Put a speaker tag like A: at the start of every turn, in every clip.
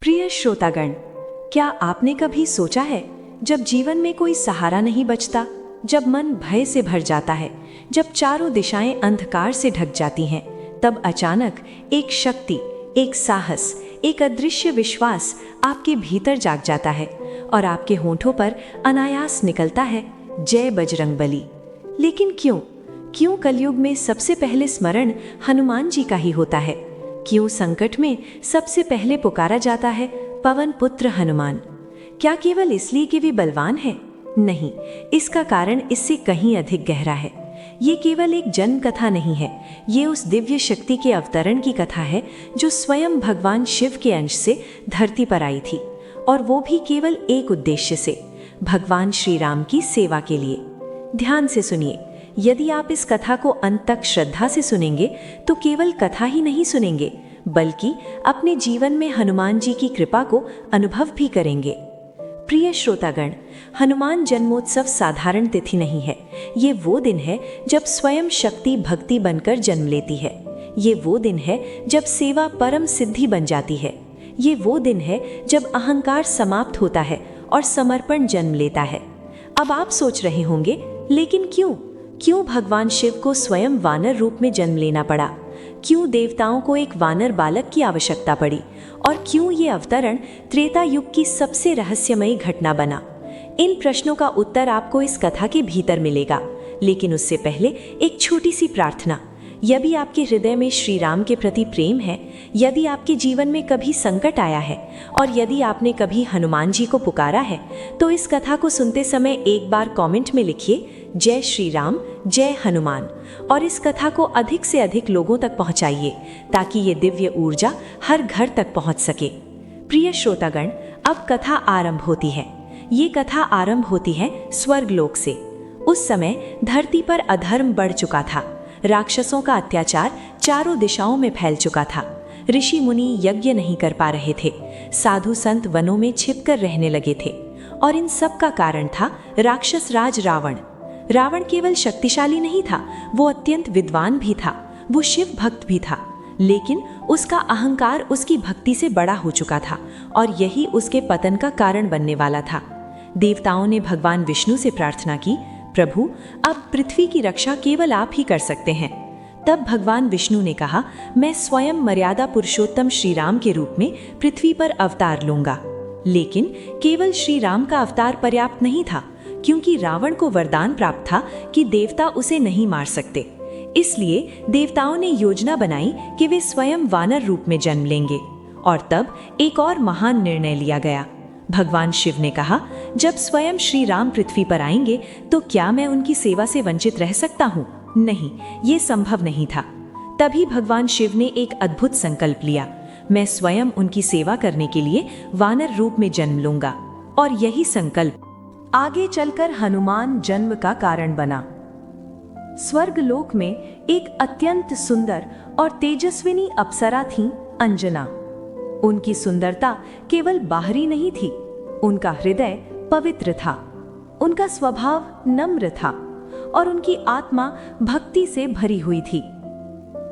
A: प्रिय श्रोतागण, क्या आपने कभी सोचा है जब जीवन में कोई सहारा नहीं बचता, जब मन भय से भर जाता है, जब चारों दिशाएं अंधकार से ढक जाती हैं, तब अचानक एक शक्ति, एक साहस, एक अदृश्य विश्वास आपके भीतर जाग जाता है और आपके होंठों पर अनायास निकलता है, जय बजरंगबली। लेकिन क्यों कलयुग में सबसे पहले स्मरण हनुमान जी का ही होता है? क्यों संकट में सबसे पहले पुकारा जाता है पवन पुत्र हनुमान? क्या केवल इसलिए कि वे बलवान हैं? नहीं, इसका कारण इससे कहीं अधिक गहरा है। ये केवल एक जन्म कथा नहीं है, ये उस दिव्य शक्ति के अवतरण की कथा है जो स्वयं भगवान शिव के अंश से धरती पर आई थी, और वो भी केवल एक उद्देश्य से, भगवान श्री राम की सेवा के लिए। ध्यान से सुनिए, यदि आप इस कथा को अंत तक श्रद्धा से सुनेंगे तो केवल कथा ही नहीं सुनेंगे, बल्कि अपने जीवन में हनुमान जी की कृपा को अनुभव भी करेंगे। प्रिय श्रोतागण, हनुमान जन्मोत्सव साधारण तिथि नहीं है। ये वो दिन है जब स्वयं शक्ति भक्ति बनकर जन्म लेती है। ये वो दिन है जब सेवा परम सिद्धि बन जाती है। ये वो दिन है जब अहंकार समाप्त होता है और समर्पण जन्म लेता है। अब आप सोच रहे होंगे, लेकिन क्यों भगवान शिव को स्वयं वानर रूप में जन्म लेना पड़ा? क्यों देवताओं को एक वानर बालक की आवश्यकता पड़ी? और क्यों ये अवतरण त्रेता युग की सबसे रहस्यमयी घटना बना? इन प्रश्नों का उत्तर आपको इस कथा के भीतर मिलेगा, लेकिन उससे पहले एक छोटी सी प्रार्थना। यदि आपके हृदय में श्री राम के प्रति प्रेम है, यदि आपके जीवन में कभी संकट आया है और यदि आपने कभी हनुमान जी को पुकारा है, तो इस कथा को सुनते समय एक बार कमेंट में लिखिए जय श्री राम, जय हनुमान, और इस कथा को अधिक से अधिक लोगों तक पहुंचाइए ताकि ये दिव्य ऊर्जा हर घर तक पहुंच सके। प्रिय श्रोतागण, अब कथा आरंभ होती है। ये कथा आरंभ होती है स्वर्गलोक से। उस समय धरती पर अधर्म बढ़ चुका था। राक्षसों का अत्याचार चारों दिशाओं में फैल चुका था। ऋषि मुनि यज्ञ नहीं कर पा रहे थे। साधु संत वनों में छिपकर रहने लगे थे, और इन सब का कारण था राक्षस राज रावण। रावण केवल शक्तिशाली नहीं था, वो अत्यंत विद्वान भी था, वो शिव भक्त भी था, लेकिन उसका अहंकार उसकी भक्ति से बड़ा हो चुका था और यही उसके पतन का कारण बनने वाला था। देवताओं ने भगवान विष्णु से प्रार्थना की, प्रभु, अब पृथ्वी की रक्षा केवल आप ही कर सकते हैं। तब भगवान विष्णु ने कहा, मैं स्वयं मर्यादा पुरुषोत्तम श्री राम के रूप में पृथ्वी पर अवतार लूंगा। लेकिन केवल श्री राम का अवतार पर्याप्त नहीं था, क्योंकि रावण को वरदान प्राप्त था कि देवता उसे नहीं मार सकते। इसलिए देवताओं ने योजना बनाई कि वे स्वयं वानर रूप में जन्म लेंगे। और तब एक और महान निर्णय लिया गया। भगवान शिव ने कहा, जब स्वयं श्री राम पृथ्वी पर आएंगे तो क्या मैं उनकी सेवा से वंचित रह सकता हूँ? नहीं, ये संभव नहीं था। तभी भगवान शिव ने एक अद्भुत संकल्प लिया, मैं स्वयं उनकी सेवा करने के लिए वानर रूप में जन्म लूंगा। और यही संकल्प आगे चलकर हनुमान जन्म का कारण बना। स्वर्गलोक में एक अत्यंत सुंदर और तेजस्विनी अप्सरा थी, अंजना। उनकी सुंदरता केवल बाहरी नहीं थी, उनका हृदय पवित्र था, उनका स्वभाव नम्र था और उनकी आत्मा भक्ति से भरी हुई थी।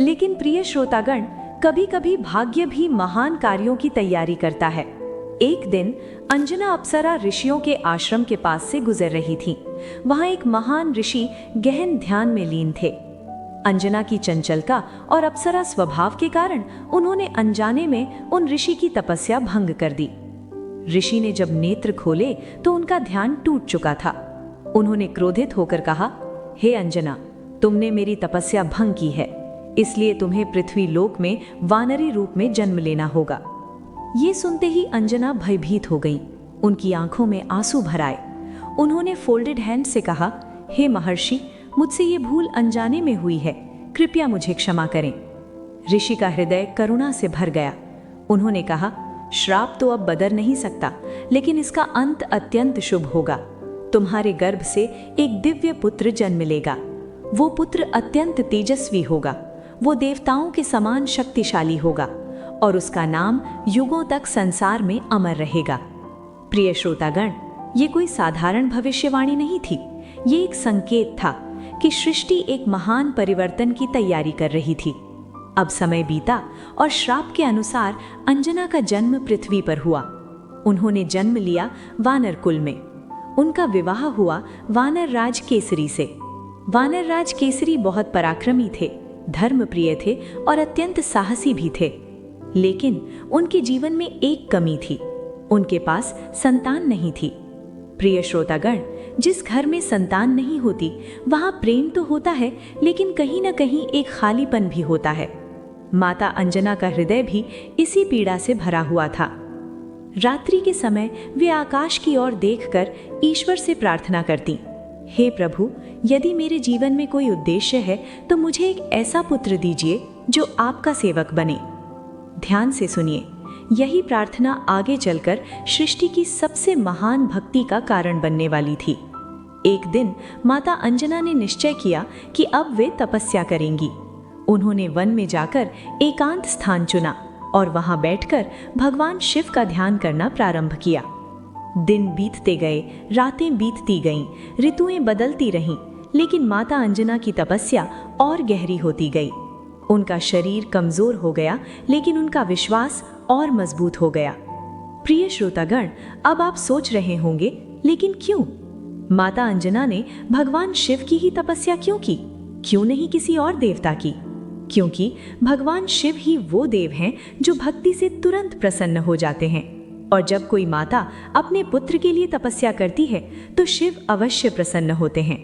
A: लेकिन प्रिय श्रोतागण, कभी कभी भाग्य भी महान कार्यों की तैयारी करता है। एक दिन अंजना अप्सरा ऋषियों के आश्रम के पास से गुजर रही थी। वहां एक महान ऋषि गहन ध्यान में लीन थे। अंजना की चंचलता और अप्सरा स्वभाव के कारण उन्होंने अनजाने में उन ऋषि की तपस्या भंग कर दी। ऋषि ने जब नेत्र खोले तो उनका ध्यान टूट चुका था। उन्होंने क्रोधित होकर कहा, हे अंजना, तुमने मेरी तपस्या भंग की है, इसलिए तुम्हें पृथ्वी लोक में वानरी रूप में जन्म लेना होगा। ये सुनते ही अंजना भयभीत हो गई। उनकी आंखों में आंसू भर आए। उन्होंने फोल्डेड हैंड से कहा, हे महर्षि, मुझसे ये भूल अनजाने में हुई है, कृपया मुझे क्षमा करें। ऋषि का हृदय करुणा से भर गया। उन्होंने कहा, श्राप तो अब बदल नहीं सकता, लेकिन इसका अंत अत्यंत शुभ होगा। तुम्हारे गर्भ से एक दिव्य पुत्र जन्म लेगा। वो पुत्र अत्यंत तेजस्वी होगा, वो देवताओं के समान शक्तिशाली होगा और उसका नाम युगों तक संसार में अमर रहेगा। प्रिय श्रोतागण, ये कोई साधारण भविष्यवाणी नहीं थी, ये एक संकेत था कि सृष्टि एक महान परिवर्तन की तैयारी कर रही थी। अब समय बीता और श्राप के अनुसार अंजना का जन्म पृथ्वी पर हुआ। उन्होंने जन्म लिया वानर कुल में। उनका विवाह हुआ वानर राज केसरी से। वानर राज केसरी बहुत पराक्रमी थे, धर्मप्रिय थे और अत्यंत साहसी भी थे। लेकिन उनके जीवन में एक कमी थी, उनके पास संतान नहीं थी। प्रिय श्रोतागण, जिस घर में संतान नहीं होती वहां प्रेम तो होता है, लेकिन कहीं न कहीं एक खालीपन भी होता है। माता अंजना का हृदय भी इसी पीड़ा से भरा हुआ था। रात्रि के समय वे आकाश की ओर देखकर ईश्वर से प्रार्थना करती, हे प्रभु, यदि मेरे जीवन में कोई उद्देश्य है तो मुझे एक ऐसा पुत्र दीजिए जो आपका सेवक बने। ध्यान से सुनिए, यही प्रार्थना आगे चलकर सृष्टि की सबसे महान भक्ति का कारण बनने वाली थी। एक दिन माता अंजना ने निश्चय किया कि अब वे तपस्या करेंगी। उन्होंने वन में जाकर एकांत स्थान चुना और वहां बैठकर भगवान शिव का ध्यान करना प्रारंभ किया। दिन बीतते गए, रातें बीतती गईं, ऋतुएं बदलती रहीं, लेकिन माता अंजना की तपस्या और गहरी होती गई। उनका शरीर कमजोर हो गया, लेकिन उनका विश्वास और मजबूत हो गया। प्रिय श्रोतागण, अब आप सोच रहे होंगे, लेकिन क्यों? माता अंजना ने भगवान शिव की ही तपस्या क्यों की? क्यों नहीं किसी और देवता की? क्योंकि भगवान शिव ही वो देव हैं जो भक्ति से तुरंत प्रसन्न हो जाते हैं। और जब कोई माता अपने पुत्र के लिए तपस्या करती है तो शिव अवश्य प्रसन्न होते हैं।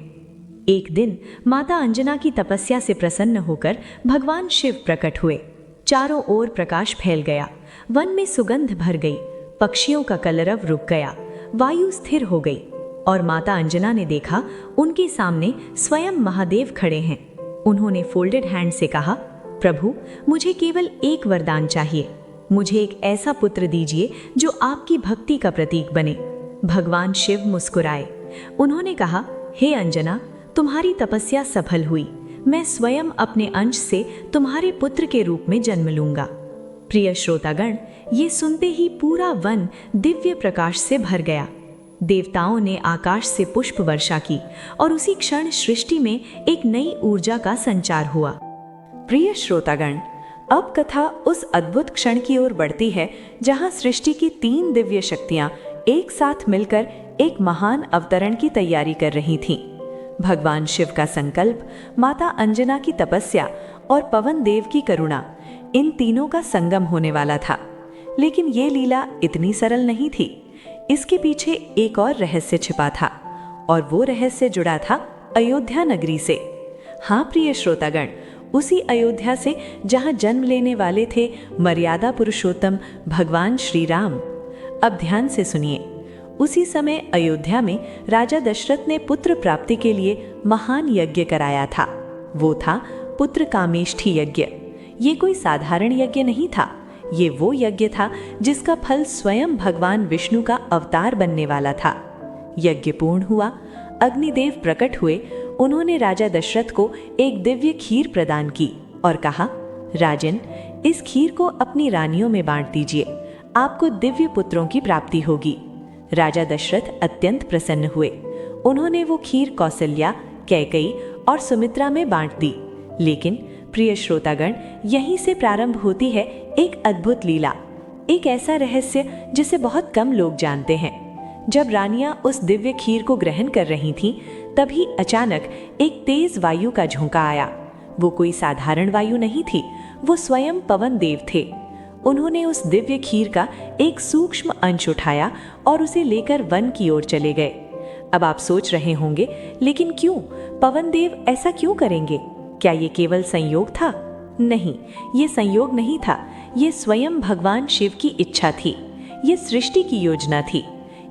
A: एक दिन माता अंजना की तपस्या से प्रसन्न होकर भगवान शिव प्रकट हुए। चारों ओर प्रकाश फैल गया, वन में सुगंध भर गई, पक्षियों का कलरव रुक गया, वायु स्थिर हो गई और माता अंजना ने देखा उनके सामने स्वयं महादेव खड़े हैं। उन्होंने फोल्डेड हैंड से कहा, प्रभु, मुझे केवल एक वरदान चाहिए। मुझे एक ऐसा पुत्र दीजिए जो आपकी भक्ति का प्रतीक बने। भगवान शिव मुस्कुराए। उन्होंने कहा, हे अंजना, तुम्हारी तपस्या सफल हुई। मैं स्वयं अपने अंश से तुम्हारे पुत्र के रूप में जन्म लूंगा। प्रिय श्रोतागण, ये सुनते ही पूरा वन दिव्य प्रकाश से भर गया। देवताओं ने आकाश से पुष्प वर्षा की और उसी क्षण सृष्टि में एक नई ऊर्जा का संचार हुआ। प्रिय श्रोतागण, अब कथा उस अद्भुत क्षण की ओर बढ़ती है जहां सृष्टि की 3 दिव्य शक्तियां एक साथ मिलकर एक महान अवतरण की तैयारी कर रही थीं। भगवान शिव का संकल्प, माता अंजना की तपस्या और पवन देव की करुणा, इन तीनों का संगम होने वाला था। लेकिन ये लीला इतनी सरल नहीं थी। इसके पीछे एक और रहस्य छिपा था और वो रहस्य जुड़ा था अयोध्या नगरी से। हाँ प्रिय श्रोतागण, उसी अयोध्या से जहां जन्म लेने वाले थे मर्यादा पुरुषोत्तम भगवान श्री राम। अब ध्यान से सुनिए। उसी समय अयोध्या में राजा दशरथ ने पुत्र प्राप्ति के लिए महान यज्ञ कराया था। वो था पुत्र कामेष्ठी यज्ञ। ये कोई साधारण यज्ञ नहीं था। ये वो यज्ञ था जिसका फल स्वयं भगवान विष्णु का अवतार बनने वाला था। यज्ञ पूर्ण हुआ, अग्निदेव प्रकट हुए। उन्होंने राजा दशरथ को एक दिव्य खीर प्रदान की और कहा, राजन, इस खीर को अपनी रानियों में बांट दीजिए, आपको दिव्य पुत्रों की प्राप्ति होगी। राजा दशरथ अत्यंत प्रसन्न हुए। उन्होंने वो खीर कौसल्या, कैकेयी और सुमित्रा में बांट दी। लेकिन प्रिय श्रोतागण, यहीं से प्रारंभ होती है एक अद्भुत लीला, एक ऐसा रहस्य जिसे बहुत कम लोग जानते हैं। जब रानियां उस दिव्य खीर को ग्रहण कर रही थीं, तभी अचानक एक तेज वायु का झोंका आया। वो कोई साधारण वायु नहीं थी, वो स्वयं पवन देव थे। उन्होंने उस दिव्य खीर का एक सूक्ष्म अंश उठाया और उसे लेकर वन की ओर चले गए। अब आप सोच रहे होंगे, लेकिन क्यों? पवन देव ऐसा क्यों करेंगे? क्या ये केवल संयोग था? नहीं, ये संयोग नहीं था। ये स्वयं भगवान शिव की इच्छा थी। ये सृष्टि की योजना थी।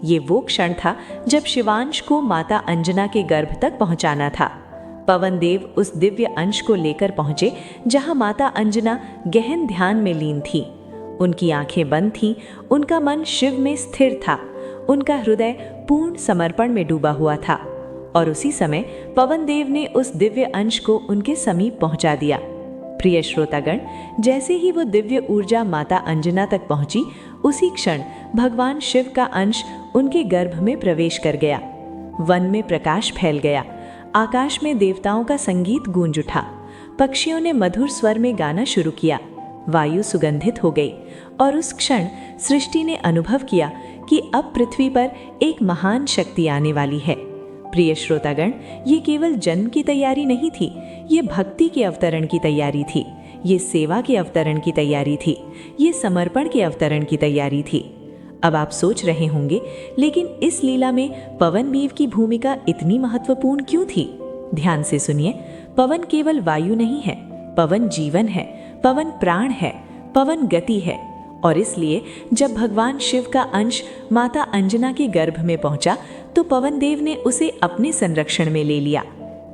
A: ये वो क्षण था जब शिवांश को माता अंजना के गर्भ तक पहुंचाना था। पवन देव उस दिव्य अंश को लेकर पहुंचे जहां माता अंजना गहन ध्यान में लीन थी। उनकी आंखें बंद थीं, उनका मन शिव में स्थिर था, उनका हृदय पूर्ण समर्पण में डूबा हुआ था। और उसी समय पवन देव ने उस दिव्य अंश को उनके समीप पहुंचा दिया। प्रिय श्रोतागण, जैसे ही वो दिव्य ऊर्जा माता अंजना तक पहुंची, उसी क्षण भगवान शिव का अंश उनके गर्भ में प्रवेश कर गया। वन में प्रकाश फैल गया। आकाश में देवताओं का संगीत गूंज उठा। पक्षियों ने मधुर स्वर में गाना शुरू किया, वायु सुगंधित हो गई और उस क्षण सृष्टि ने अनुभव किया कि अब पृथ्वी पर एक महान शक्ति आने वाली है। प्रिय श्रोतागण, ये केवल जन्म की तैयारी नहीं थी, ये भक्ति के अवतरण की तैयारी थी, ये सेवा के अवतरण की तैयारी थी, ये समर्पण के अवतरण की तैयारी थी। अब आप सोच रहे होंगे, लेकिन इस लीला में पवन देव की भूमिका इतनी महत्वपूर्ण क्यों थी? ध्यान से सुनिए, पवन केवल वायु नहीं है, पवन जीवन है, पवन प्राण है, पवन गति है। और इसलिए जब भगवान शिव का अंश माता अंजना के गर्भ में पहुंचा तो पवन देव ने उसे अपने संरक्षण में ले लिया।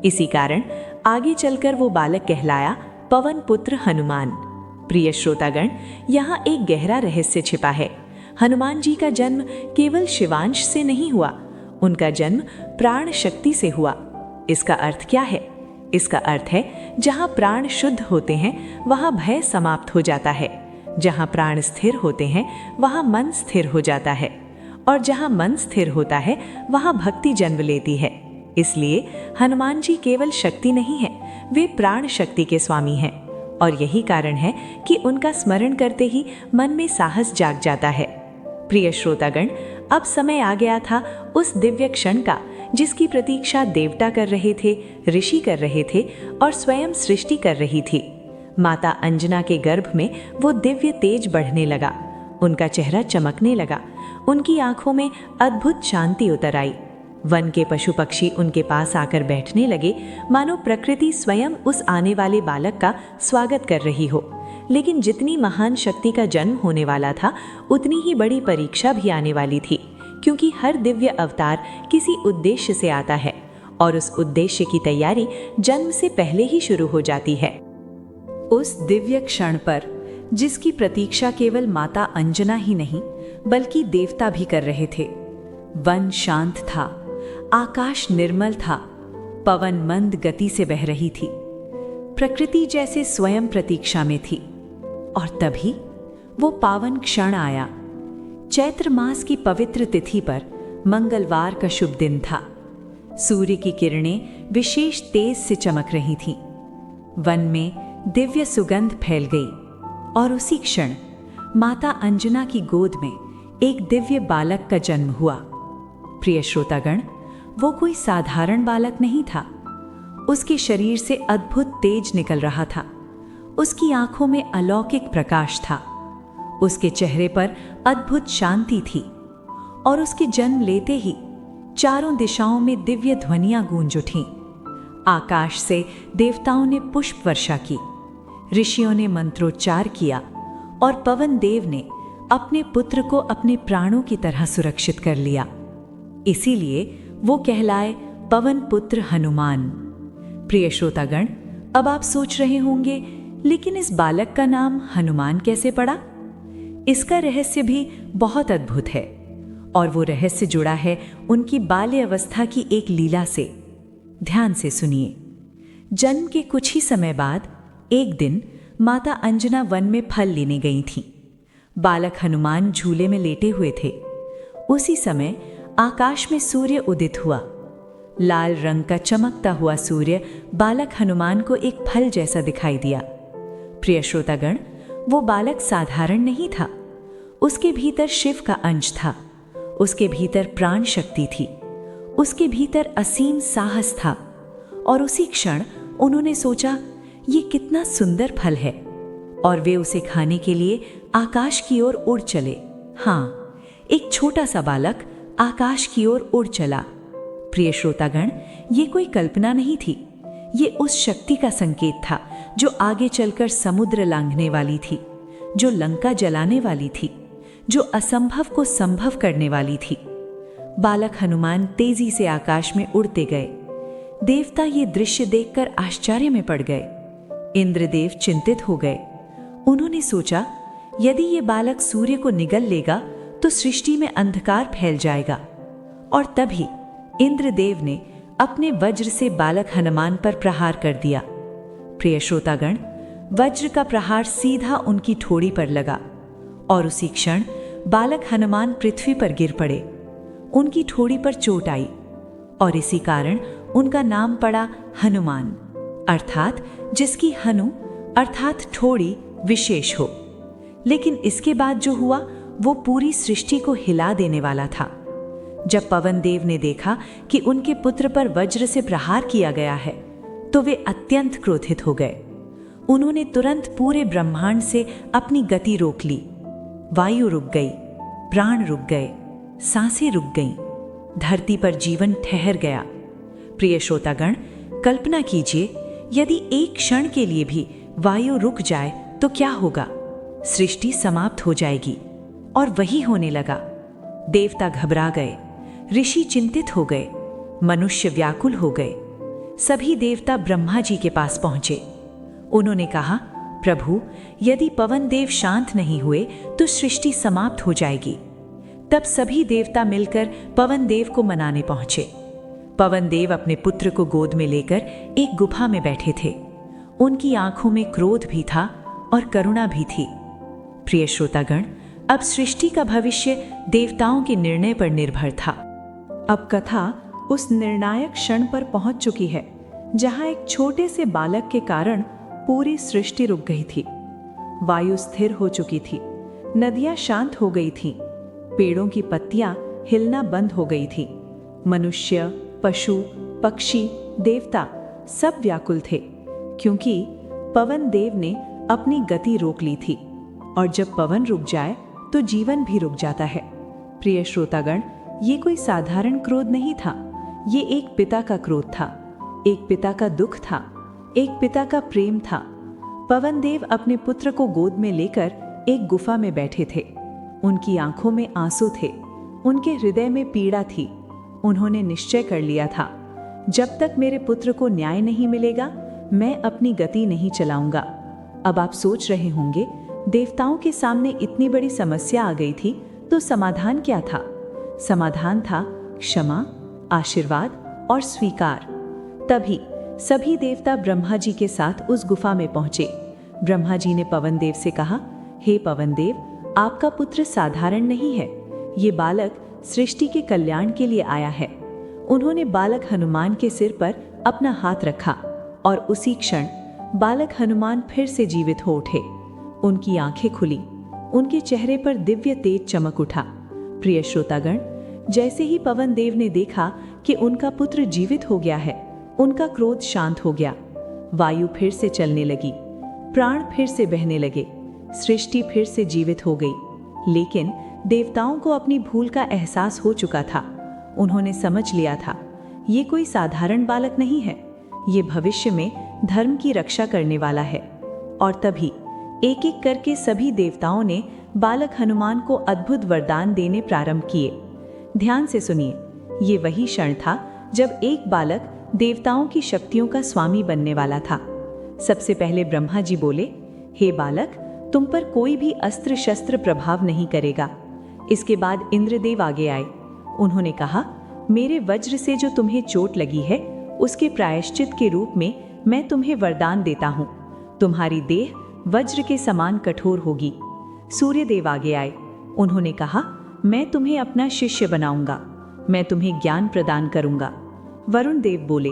A: इसी कारण आगे चलकर वो बालक कहलाया पवन पुत्र हनुमान। प्रिय श्रोतागण, यहाँ एक गहरा रहस्य छिपा है। हनुमान जी का जन्म केवल शिवांश से नहीं हुआ, उनका जन्म प्राण शक्ति से हुआ। इसका अर्थ क्या है? इसका अर्थ है, जहाँ प्राण शुद्ध होते हैं वहाँ भय समाप्त हो जाता है, जहाँ प्राण स्थिर होते हैं वहाँ मन स्थिर हो जाता है, और जहाँ मन स्थिर होता है वहाँ भक्ति जन्म लेती है। इसलिए हनुमान जी केवल शक्ति नहीं है, वे प्राण शक्ति के स्वामी हैं। और यही कारण है कि उनका स्मरण करते ही मन में साहस जाग जाता है। प्रिय श्रोतागण, अब समय आ गया था उस दिव्य क्षण का जिसकी प्रतीक्षा देवता कर रहे थे, ऋषि कर रहे थे और स्वयं सृष्टि कर रही थी। माता अंजना के गर्भ में वो दिव्य तेज बढ़ने लगा, उनका चेहरा चमकने लगा, उनकी आंखों में अद्भुत शांति उतर आई। वन के पशु पक्षी उनके पास आकर बैठने लगे, मानो प्रकृति स्वयं उस आने वाले बालक का स्वागत कर रही हो। लेकिन जितनी महान शक्ति का जन्म होने वाला था, उतनी ही बड़ी परीक्षा भी आने वाली थी, क्योंकि हर दिव्य अवतार किसी उद्देश्य से आता है और उस उद्देश्य की तैयारी जन्म से पहले ही शुरू हो जाती है। उस दिव्य क्षण पर जिसकी प्रतीक्षा केवल माता अंजना ही नहीं बल्कि देवता भी कर रहे थे, वन शांत था, आकाश निर्मल था, पवन मंद गति से बह रही थी, प्रकृति जैसे स्वयं प्रतीक्षा में थी। और तभी वो पावन क्षण आया। चैत्र मास की पवित्र तिथि पर मंगलवार का शुभ दिन था। सूर्य की किरणें विशेष तेज से चमक रही थीं। वन में दिव्य सुगंध फैल गई और उसी क्षण माता अंजना की गोद में एक दिव्य बालक का जन्म हुआ। प्रिय श्रोतागण, वो कोई साधारण बालक नहीं था। उसके शरीर से अद्भुत तेज निकल रहा था, उसकी आंखों में अलौकिक प्रकाश था, उसके चेहरे पर अद्भुत शांति थी और उसके जन्म लेते ही चारों दिशाओं में दिव्य ध्वनियां गूंज उठीं। आकाश से देवताओं ने पुष्प वर्षा की, ऋषियों ने मंत्रोच्चार किया और पवन देव ने अपने पुत्र को अपने प्राणों की तरह सुरक्षित कर लिया। इसीलिए वो कहलाए पवन पुत्र हनुमान। प्रिय श्रोतागण, अब आप सोच रहे होंगे, लेकिन इस बालक का नाम हनुमान कैसे पड़ा? इसका रहस्य भी बहुत अद्भुत है और वो रहस्य जुड़ा है उनकी बाल्य अवस्था की एक लीला से। ध्यान से सुनिए। जन्म के कुछ ही समय बाद एक दिन माता अंजना वन में फल लेने गई थीं। बालक हनुमान झूले में लेटे हुए थे। उसी समय आकाश में सूर्य उदित हुआ। लाल रंग का चमकता हुआ सूर्य बालक हनुमान को एक फल जैसा दिखाई दिया। प्रिय श्रोतागण, वो बालक साधारण नहीं था। उसके भीतर शिव का अंश था, उसके भीतर प्राण शक्ति थी, उसके भीतर असीम साहस था। और उसी क्षण उन्होंने सोचा, ये कितना सुंदर फल है, और वे उसे खाने के लिए आकाश की ओर उड़ चले। हाँ, एक छोटा सा बालक आकाश की ओर उड़ चला। प्रिय श्रोतागण, ये कोई कल्पना नहीं थी, ये उस शक्ति का संकेत था जो आगे चलकर समुद्र लांघने वाली थी, जो लंका जलाने वाली थी, जो असंभव को संभव करने वाली थी। बालक हनुमान तेजी से आकाश में उड़ते गए। देवता ये दृश्य देखकर आश्चर्य में पड़ गए। इंद्रदेव चिंतित हो गए। उन्होंने सोचा, यदि ये बालक सूर्य को निगल लेगा तो सृष्टि में अंधकार फैल जाएगा। और तभी इंद्रदेव ने अपने वज्र से बालक हनुमान पर प्रहार कर दिया। प्रिय श्रोतागण, वज्र का प्रहार सीधा उनकी ठोड़ी पर लगा और उसी क्षण बालक हनुमान पृथ्वी पर गिर पड़े। उनकी ठोड़ी पर चोट आई और इसी कारण उनका नाम पड़ा हनुमान, अर्थात जिसकी हनु अर्थात ठोड़ी विशेष हो। लेकिन इसके बाद जो हुआ वो पूरी सृष्टि को हिला देने वाला था। जब पवन देव ने देखा कि उनके पुत्र पर वज्र से प्रहार किया गया है तो वे अत्यंत क्रोधित हो गए। उन्होंने तुरंत पूरे ब्रह्मांड से अपनी गति रोक ली। वायु रुक गई, प्राण रुक गए, सांसें रुक गईं, धरती पर जीवन ठहर गया। प्रिय श्रोतागण, कल्पना कीजिए यदि एक क्षण के लिए भी वायु रुक जाए तो क्या होगा। सृष्टि समाप्त हो जाएगी। और वही होने लगा। देवता घबरा गए, ऋषि चिंतित हो गए, मनुष्य व्याकुल हो गए। सभी देवता ब्रह्मा जी के पास पहुंचे। उन्होंने कहा, प्रभु, यदि पवन देव शांत नहीं हुए तो सृष्टि समाप्त हो जाएगी। तब सभी देवता मिलकर पवन देव को मनाने पहुंचे। पवन देव अपने पुत्र को गोद में लेकर एक गुफा में बैठे थे। उनकी आंखों में क्रोध भी था और करुणा भी थी। प्रिय श्रोतागण, अब सृष्टि का भविष्य देवताओं के निर्णय पर निर्भर था। अब कथा उस निर्णायक क्षण पर पहुंच चुकी है जहां एक छोटे से बालक के कारण पूरी सृष्टि रुक गई थी। वायु स्थिर हो चुकी थी, नदियां शांत हो गई थीं, पेड़ों की पत्तियां हिलना बंद हो गई थी। मनुष्य, पशु, पक्षी, देवता सब व्याकुल थे, क्योंकि पवन देव ने अपनी गति रोक ली थी। और जब पवन रुक जाए तो जीवन भी रुक जाता है। प्रिय श्रोतागण, ये कोई साधारण क्रोध नहीं था। ये एक पिता का क्रोध था, एक पिता का दुख था, एक पिता का प्रेम था। पवन देव अपने पुत्र को गोद में लेकर एक गुफा में बैठे थे। उनकी आंखों में आंसू थे, उनके हृदय में पीड़ा थी। उन्होंने निश्चय कर लिया था, जब तक मेरे पुत्र को न्याय नहीं मिलेगा मैं अपनी गति नहीं चलाऊंगा। अब आप सोच रहे होंगे, देवताओं के सामने इतनी बड़ी समस्या आ गई थी तो समाधान क्या था? समाधान था क्षमा, आशीर्वाद और स्वीकार। तभी सभी देवता ब्रह्मा जी के साथ उस गुफा में पहुंचे। ब्रह्मा जी ने पवन देव से कहा, हे पवन देव, आपका पुत्र साधारण नहीं है। ये बालक सृष्टि के कल्याण के लिए आया है। उन्होंने बालक हनुमान के सिर पर अपना हाथ रखा और उसी क्षण बालक हनुमान फिर से जीवित हो उठे। उनकी आंखें खुली, उनके चेहरे पर दिव्य तेज चमक उठा। प्रिय श्रोतागण, जैसे ही पवन देव ने देखा कि उनका पुत्र जीवित हो गया है, उनका क्रोध शांत हो गया। वायु फिर से चलने लगी, प्राण फिर से बहने लगे, सृष्टि फिर से जीवित हो गई। लेकिन देवताओं को अपनी भूल का एहसास हो चुका था। उन्होंने समझ लिया था, ये कोई साधारण बालक नहीं है, ये भविष्य में धर्म की रक्षा करने वाला है। और तभी एक एक करके सभी देवताओं ने बालक हनुमान को अद्भुत वरदान देने प्रारंभ किए। ध्यान से सुनिए, ये वही क्षण था जब एक बालक देवताओं की शक्तियों का स्वामी बनने वाला था। सबसे पहले ब्रह्मा जी बोले, हे बालक, तुम पर कोई भी अस्त्र शस्त्र प्रभाव नहीं करेगा। इसके बाद इंद्रदेव आगे आए। उन्होंने कहा, मेरे वज्र से जो तुम्हें चोट लगी है उसके प्रायश्चित के रूप में मैं तुम्हें वरदान देता हूँ। तुम्हारी देह वज्र के समान कठोर होगी। सूर्यदेव आगे आए। उन्होंने कहा, मैं तुम्हें अपना शिष्य बनाऊंगा, मैं तुम्हें ज्ञान प्रदान करूंगा। वरुण देव बोले,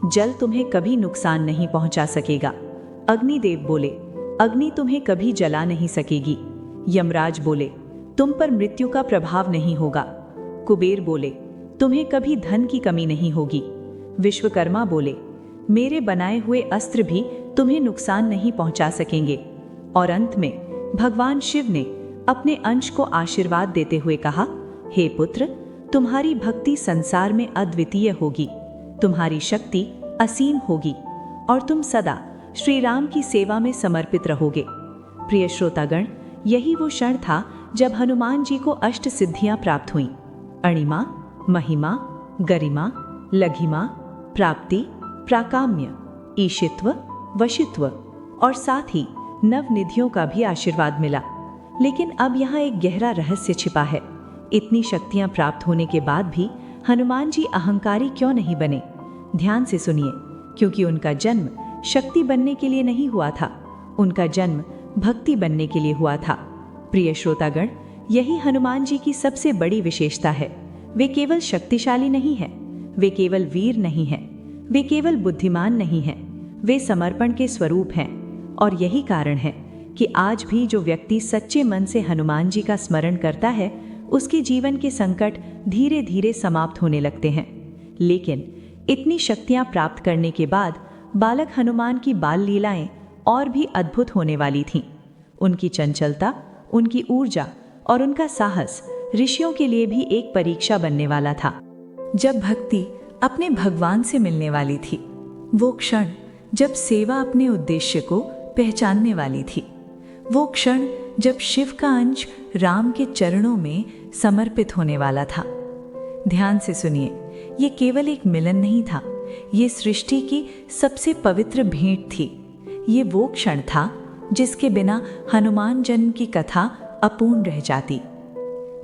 A: जल तुम्हें कभी नुकसान नहीं पहुंचा सकेगा। अग्निदेव बोले, अग्नि तुम्हें कभी जला नहीं सकेगी। यमराज बोले, तुम पर मृत्यु का प्रभाव नहीं होगा। कुबेर बोले, तुम्हें कभी धन की कमी नहीं होगी। विश्वकर्मा बोले, मेरे बनाए हुए अस्त्र भी तुम्हें नुकसान नहीं पहुंचा सकेंगे। और अंत में भगवान शिव ने अपने अंश को आशीर्वाद देते हुए कहा, हे पुत्र, तुम्हारी भक्ति संसार में अद्वितीय होगी, तुम्हारी शक्ति असीम होगी और तुम सदा श्री राम की सेवा में समर्पित रहोगे। प्रिय श्रोतागण, यही वो क्षण था जब हनुमान जी को अष्ट सिद्धियां प्राप्त हुईं। अणिमा, महिमा, गरिमा, लघिमा, प्राप्ति, प्राकाम्य, ईशित्व, वशित्व और साथ ही नवनिधियों का भी आशीर्वाद मिला। लेकिन अब यहाँ एक गहरा रहस्य छिपा है। इतनी शक्तियां प्राप्त होने के बाद भी हनुमान जी अहंकारी क्यों नहीं बने? ध्यान से सुनिए, क्योंकि उनका जन्म शक्ति बनने के लिए नहीं हुआ था, उनका जन्म भक्ति बनने के लिए हुआ था। प्रिय श्रोतागण, यही हनुमान जी की सबसे बड़ी विशेषता है। वे केवल शक्तिशाली नहीं हैं, वे केवल वीर नहीं हैं, वे केवल बुद्धिमान नहीं हैं, वे समर्पण के स्वरूप हैं और यही कारण है कि आज भी जो व्यक्ति सच्चे मन से हनुमान जी का स्मरण करता है, उसके जीवन के संकट धीरे धीरे समाप्त होने लगते हैं। लेकिन इतनी शक्तियां प्राप्त करने के बाद बालक हनुमान की बाल लीलाएं और भी अद्भुत होने वाली थीं। उनकी चंचलता, उनकी ऊर्जा और उनका साहस ऋषियों के लिए भी एक परीक्षा बनने वाला था। जब भक्ति अपने भगवान से मिलने वाली थी, वो क्षण जब सेवा अपने उद्देश्य को पहचानने वाली थी, वो क्षण जब शिव का अंश राम के चरणों में समर्पित होने वाला था। ध्यान से सुनिए, ये केवल एक मिलन नहीं था, ये सृष्टि की सबसे पवित्र भेंट थी। ये वो क्षण था जिसके बिना हनुमान जन्म की कथा अपूर्ण रह जाती।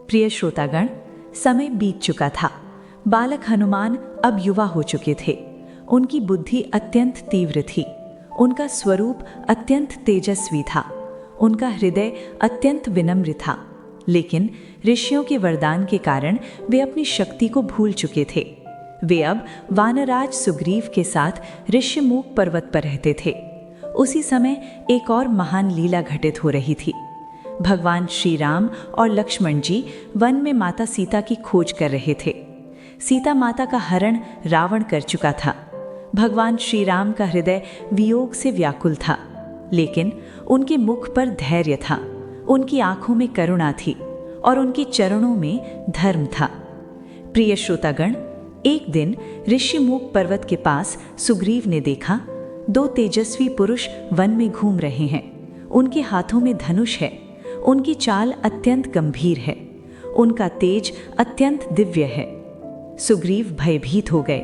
A: प्रिय श्रोतागण, समय बीत चुका था। बालक हनुमान अब युवा हो चुके थे। उनकी बुद्धि अत्यंत तीव्र थी, उनका स्वरूप अत्यंत तेजस्वी था, उनका हृदय अत्यंत विनम्र था। लेकिन ऋषियों के वरदान के कारण वे अपनी शक्ति को भूल चुके थे। वे अब वानराज सुग्रीव के साथ ऋष्यमूक पर्वत पर रहते थे। उसी समय एक और महान लीला घटित हो रही थी। भगवान श्री राम और लक्ष्मण जी वन में माता सीता की खोज कर रहे थे। सीता माता का हरण रावण कर चुका था। भगवान श्री राम का हृदय वियोग से व्याकुल था, लेकिन उनके मुख पर धैर्य था, उनकी आंखों में करुणा थी और उनके चरणों में धर्म था। प्रिय श्रोतागण, एक दिन ऋष्यमूक पर्वत के पास सुग्रीव ने देखा, दो तेजस्वी पुरुष वन में घूम रहे हैं। उनके हाथों में धनुष है, उनकी चाल अत्यंत गंभीर है, उनका तेज अत्यंत दिव्य है। सुग्रीव भयभीत हो गए।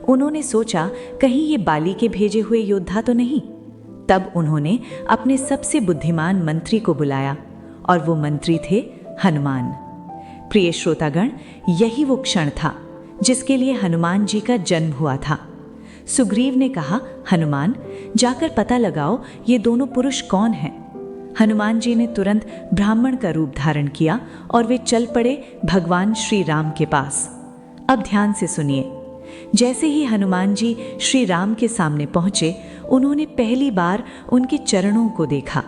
A: उन्होंने सोचा, कहीं ये बाली के भेजे हुए योद्धा तो नहीं। तब उन्होंने अपने सबसे बुद्धिमान मंत्री को बुलाया और वो मंत्री थे हनुमान। प्रिय श्रोतागण, यही वो क्षण था जिसके लिए हनुमान जी का जन्म हुआ था। सुग्रीव ने कहा, हनुमान, जाकर पता लगाओ ये दोनों पुरुष कौन हैं। हनुमान जी ने तुरंत ब्राह्मण का रूप धारण किया और वे चल पड़े भगवान श्री राम के पास। अब ध्यान से सुनिए। जैसे ही हनुमान जी श्री राम के सामने पहुंचे, उन्होंने पहली बार उनके चरणों को देखा।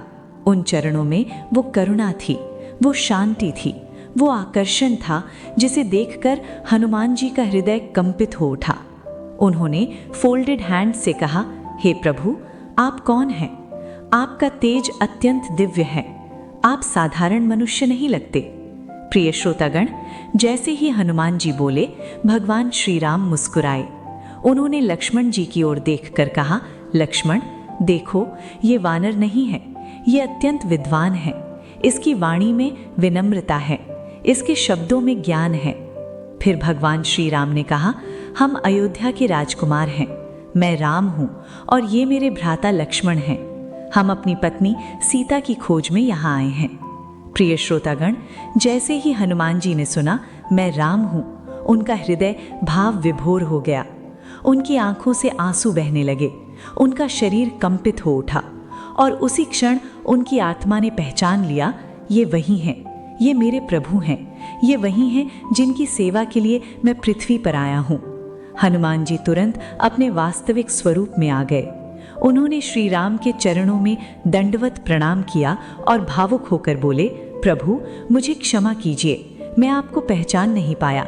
A: उन चरणों में वो करुणा थी, वो शांति थी, वो आकर्षण था जिसे देखकर हनुमान जी का हृदय कंपित हो उठा। उन्होंने फोल्डेड हैंड से कहा, हे प्रभु, आप कौन हैं? आपका तेज अत्यंत दिव्य है, आप साधारण मनुष्य नहीं लगते। प्रिय श्रोतागण, जैसे ही हनुमान जी बोले, भगवान श्री राम मुस्कुराए। उन्होंने लक्ष्मण जी की ओर देखकर कहा, लक्ष्मण, देखो, ये वानर नहीं है, ये अत्यंत विद्वान है। इसकी वाणी में विनम्रता है, इसके शब्दों में ज्ञान है। फिर भगवान श्री राम ने कहा, हम अयोध्या के राजकुमार हैं, मैं राम हूँ और ये मेरे भ्राता लक्ष्मण हैं। हम अपनी पत्नी सीता की खोज में यहाँ आए हैं। प्रिय श्रोतागण, जैसे ही हनुमान जी ने सुना मैं राम हूँ, उनका हृदय भाव विभोर हो गया। उनकी आंखों से आंसू बहने लगे, उनका शरीर कंपित हो उठा और उसी क्षण उनकी आत्मा ने पहचान लिया, ये वही हैं, ये मेरे प्रभु हैं, ये वही हैं जिनकी सेवा के लिए मैं पृथ्वी पर आया हूँ। हनुमान जी तुरंत अपने वास्तविक स्वरूप में आ गए। उन्होंने श्री राम के चरणों में दंडवत प्रणाम किया और भावुक होकर बोले, प्रभु, मुझे क्षमा कीजिए, मैं आपको पहचान नहीं पाया।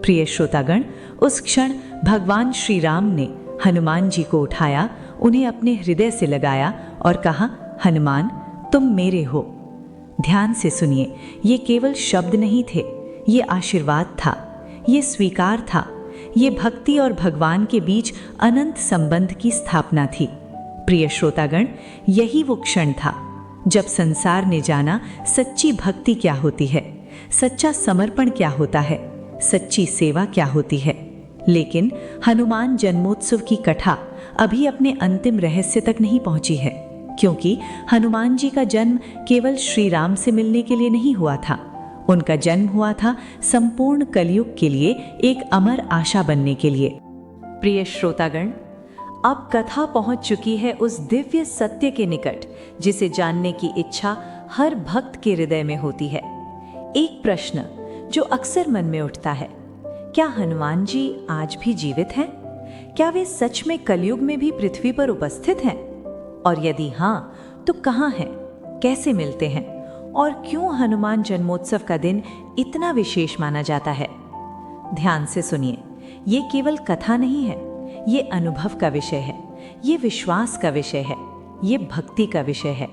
A: प्रिय श्रोतागण, उस क्षण भगवान श्री राम ने हनुमान जी को उठाया, उन्हें अपने हृदय से लगाया और कहा, हनुमान, तुम मेरे हो। ध्यान से सुनिए, ये केवल शब्द नहीं थे, ये आशीर्वाद था, ये स्वीकार था, ये भक्ति और भगवान के बीच अनंत संबंध की स्थापना थी। प्रिय श्रोतागण, यही वो क्षण था जब संसार ने जाना सच्ची भक्ति क्या होती है, सच्चा समर्पण क्या होता है, सच्ची सेवा क्या होती है। लेकिन हनुमान जन्मोत्सव की कथा अभी अपने अंतिम रहस्य तक नहीं पहुंची है, क्योंकि हनुमान जी का जन्म केवल श्री राम से मिलने के लिए नहीं हुआ था। उनका जन्म हुआ था संपूर्ण कलयुग के लिए एक अमर आशा बनने के लिए। प्रिय श्रोतागण, अब कथा पहुंच चुकी है उस दिव्य सत्य के निकट जिसे जानने की इच्छा हर भक्त के हृदय में होती है। एक प्रश्न जो अक्सर मन में उठता है, क्या हनुमान जी आज भी जीवित हैं? क्या वे सच में कलयुग में भी पृथ्वी पर उपस्थित हैं? और यदि हाँ, तो कहाँ हैं, कैसे मिलते हैं और क्यों हनुमान जन्मोत्सव का दिन इतना विशेष माना जाता है? ध्यान से सुनिए, ये केवल कथा नहीं है, ये अनुभव का विषय है, ये विश्वास का विषय है, ये भक्ति का विषय है।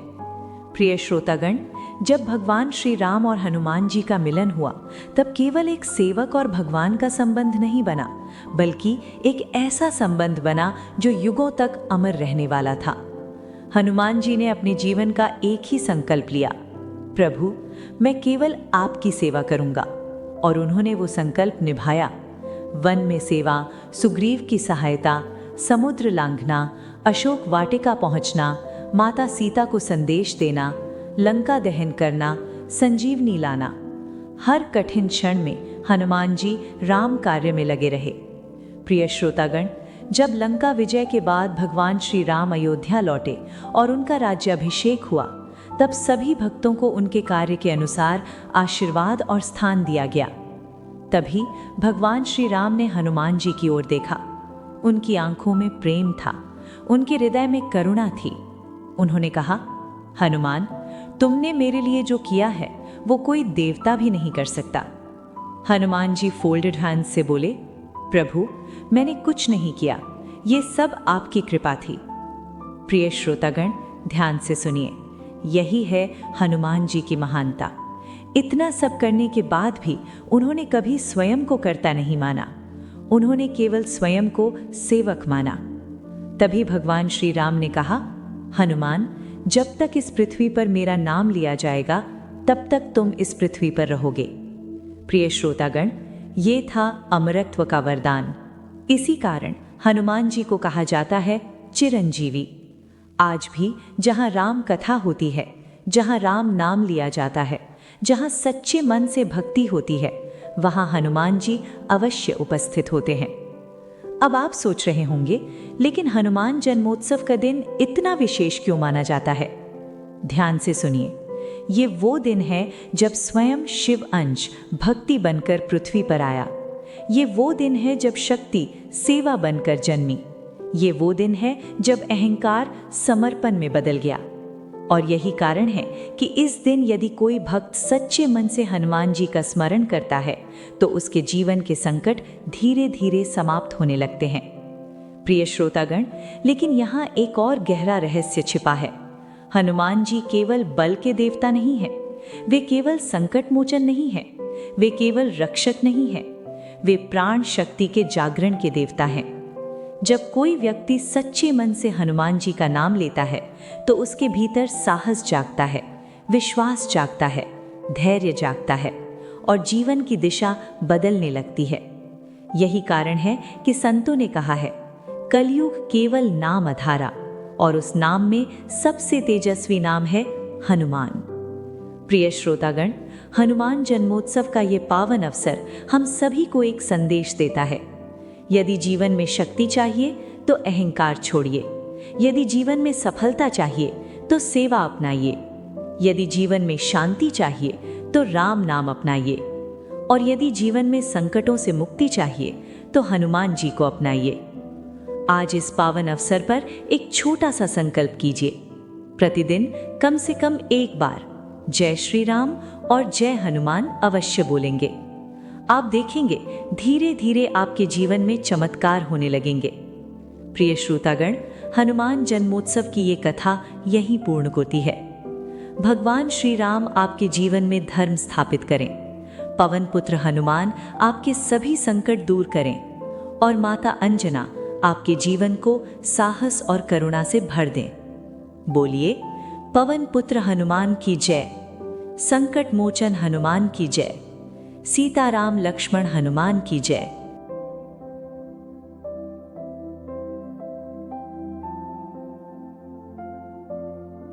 A: प्रिय श्रोतागण, जब भगवान श्री राम और हनुमान जी का मिलन हुआ, तब केवल एक सेवक और भगवान का संबंध नहीं बना, बल्कि एक ऐसा संबंध बना जो युगों तक अमर रहने वाला था। हनुमान जी ने अपने जीवन का एक ही संकल्प लिया, प्रभु, मैं केवल आपकी सेवा करूंगा, और उन्होंने वो संकल्प निभाया। वन में सेवा, सुग्रीव की सहायता, समुद्र लांघना, अशोक वाटिका पहुंचना, माता सीता को संदेश देना, लंका दहन करना, संजीवनी लाना, हर कठिन क्षण में हनुमान जी राम कार्य में लगे रहे। प्रिय श्रोतागण, जब लंका विजय के बाद भगवान श्री राम अयोध्या लौटे और उनका राज्याभिषेक हुआ, तब सभी भक्तों को उनके कार्य के अनुसार आशीर्वाद और स्थान दिया गया। तभी भगवान श्री राम ने हनुमान जी की ओर देखा। उनकी आंखों में प्रेम था, उनके हृदय में करुणा थी। उन्होंने कहा, हनुमान, तुमने मेरे लिए जो किया है वो कोई देवता भी नहीं कर सकता। हनुमान जी फोल्डेड हैंड्स से बोले, प्रभु, मैंने कुछ नहीं किया, ये सब आपकी कृपा थी। प्रिय श्रोतागण, ध्यान से सुनिए, यही है हनुमान जी की महानता। इतना सब करने के बाद भी उन्होंने कभी स्वयं को कर्ता नहीं माना, उन्होंने केवल स्वयं को सेवक माना। तभी भगवान श्री राम ने कहा, हनुमान, जब तक इस पृथ्वी पर मेरा नाम लिया जाएगा, तब तक तुम इस पृथ्वी पर रहोगे। प्रिय श्रोतागण, ये था अमरत्व का वरदान। इसी कारण हनुमान जी को कहा जाता है चिरंजीवी। आज भी जहाँ राम कथा होती है, जहाँ राम नाम लिया जाता है, जहाँ सच्चे मन से भक्ति होती है, वहाँ हनुमान जी अवश्य उपस्थित होते हैं। अब आप सोच रहे होंगे, लेकिन हनुमान जन्मोत्सव का दिन इतना विशेष क्यों माना जाता है? ध्यान से सुनिए, ये वो दिन है जब स्वयं शिव अंश भक्ति बनकर पृथ्वी पर आया। ये वो दिन है जब शक्ति सेवा बनकर जन्मी। ये वो दिन है जब अहंकार समर्पण में बदल गया। और यही कारण है कि इस दिन यदि कोई भक्त सच्चे मन से हनुमान जी का स्मरण करता है, तो उसके जीवन के संकट धीरे धीरे समाप्त होने लगते हैं। प्रिय श्रोतागण, लेकिन यहाँ एक और गहरा रहस्य छिपा है। हनुमान जी केवल बल के देवता नहीं हैं, वे केवल संकट मोचन नहीं हैं, वे केवल रक्षक नहीं हैं, वे प्राण शक्ति के जागरण के देवता हैं। जब कोई व्यक्ति सच्चे मन से हनुमान जी का नाम लेता है, तो उसके भीतर साहस जागता है, विश्वास जागता है, धैर्य जागता है और जीवन की दिशा बदलने लगती है। यही कारण है कि संतों ने कहा है, कलयुग केवल नाम अधारा, और उस नाम में सबसे तेजस्वी नाम है हनुमान। प्रिय श्रोतागण, हनुमान जन्मोत्सव का ये पावन अवसर हम सभी को एक संदेश देता है। यदि जीवन में शक्ति चाहिए तो अहंकार छोड़िए, यदि जीवन में सफलता चाहिए तो सेवा अपनाइए, यदि जीवन में शांति चाहिए तो राम नाम अपनाइए, और यदि जीवन में संकटों से मुक्ति चाहिए तो हनुमान जी को अपनाइए। आज इस पावन अवसर पर एक छोटा सा संकल्प कीजिए। प्रतिदिन कम से कम एक बार जय श्री राम और जय हनुमान अवश्य बोलेंगे। आप देखेंगे धीरे धीरे आपके जीवन में चमत्कार होने लगेंगे। प्रिय श्रोतागण, हनुमान जन्मोत्सव की ये कथा यहीं पूर्ण होती है। भगवान श्री राम आपके जीवन में धर्म स्थापित करें, पवन पुत्र हनुमान आपके सभी संकट दूर करें, और माता अंजना आपके जीवन को साहस और करुणा से भर दें। बोलिए, पवन पुत्र हनुमान की जय, संकट मोचन हनुमान की जय, सीताराम लक्ष्मण हनुमान की जय।